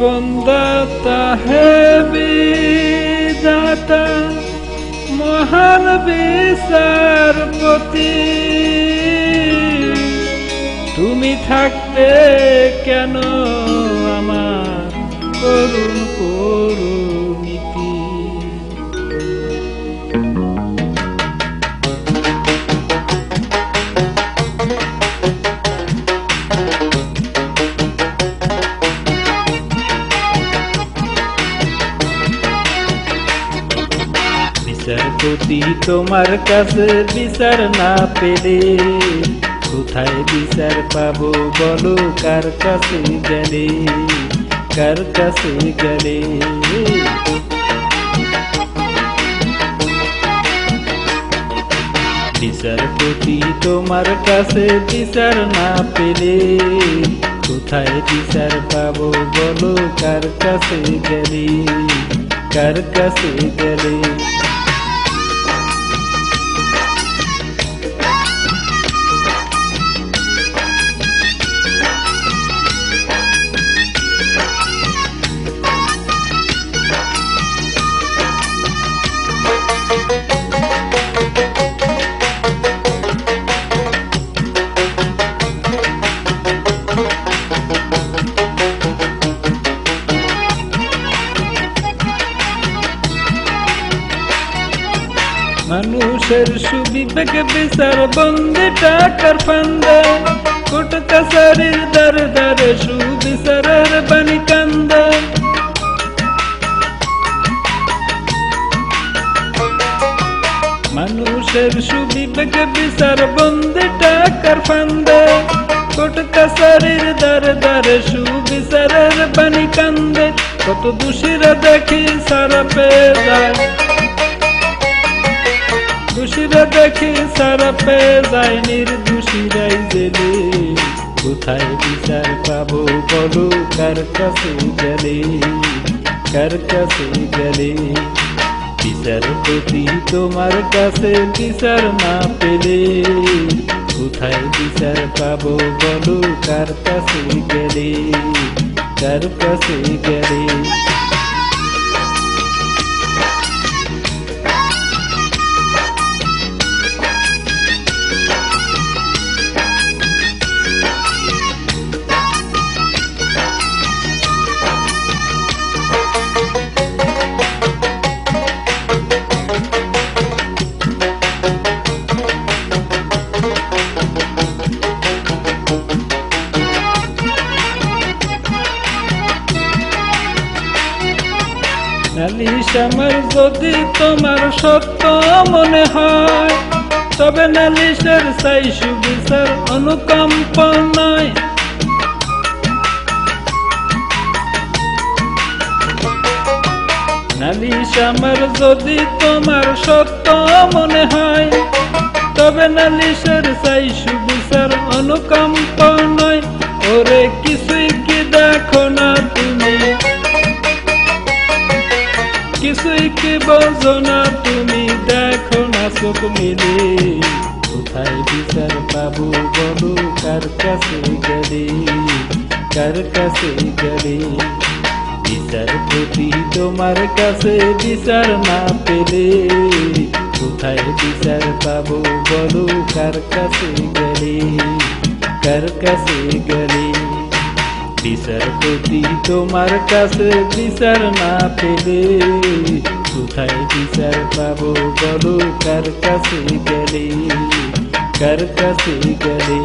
জীবনদাতা হে বিধাতা মহান বিচারপতি, তুমি থাকতে কেন আমার করুণ করুণীতি। বিচারপতি তোমার কাছে বিচার না পেলে কোথায় বিচার পাবো বলো, কার কাছে গেলে, কার কাছে গেলে। বিচারপতি তোমার কাছে বিচার না পেলে কোথায় বিচার পাবো বলো, কার কাছে গেলে, কার কাছে গেলে। মানুষের সুবিবেক বিচার বন্দী টাকার ফান্দে, কোর্ট কাছারির দ্বারে দ্বারে সুবিচারের বাণী কান্দে। মানুষের সুবিবেক বিচার বন্দী টাকার ফান্দে, কোর্ট কাছারির দ্বারে দ্বারে সুবিচারের বাণী কান্দে। কত দোষীরা দেখি সারা পেয়ে যায়, দোষীরা দেখি সারা পেয়ে যায়, নির্দোষীরাই জেলে। কোথায় বিচার পাবো বলো, কার কাছে গেলে, কার কাছে গেলে। বিচারপতি তোমার কাছে বিচার না পেলে কোথায় বিচার পাবো বলো, কার কাছে গেলে, কার কাছে গেলে। নালিশ আমার যদি তোমার সত্য মনে হয়, তবে নালিশের চাই সুবিচার অনুকম্প নয়। নালিশ আমার যদি তোমার সত্য মনে হয়, তবে নালিশের চাই সুবিচার অনুকম্প নয়। ওরে কিছুই কি দেখো না তুমি, কিছুই কি বোঝো না তুমি, দেখো না চোখ মিলে। কোথায় বিচার পাবো বলো, কার কাছে গেলে, কার কাছে গেলে। বিচারপতি তোমার কাছে বিচার না পেলে কোথায় বিচার পাবো বলো, কার কাছে গেলে, কার কাছে গেলে। বিচারপতি তোমার কাছে বিচার না পেলে কোথায় বিচার পাবো বলো, কার কাছে গেলে, কার কাছে গেলে।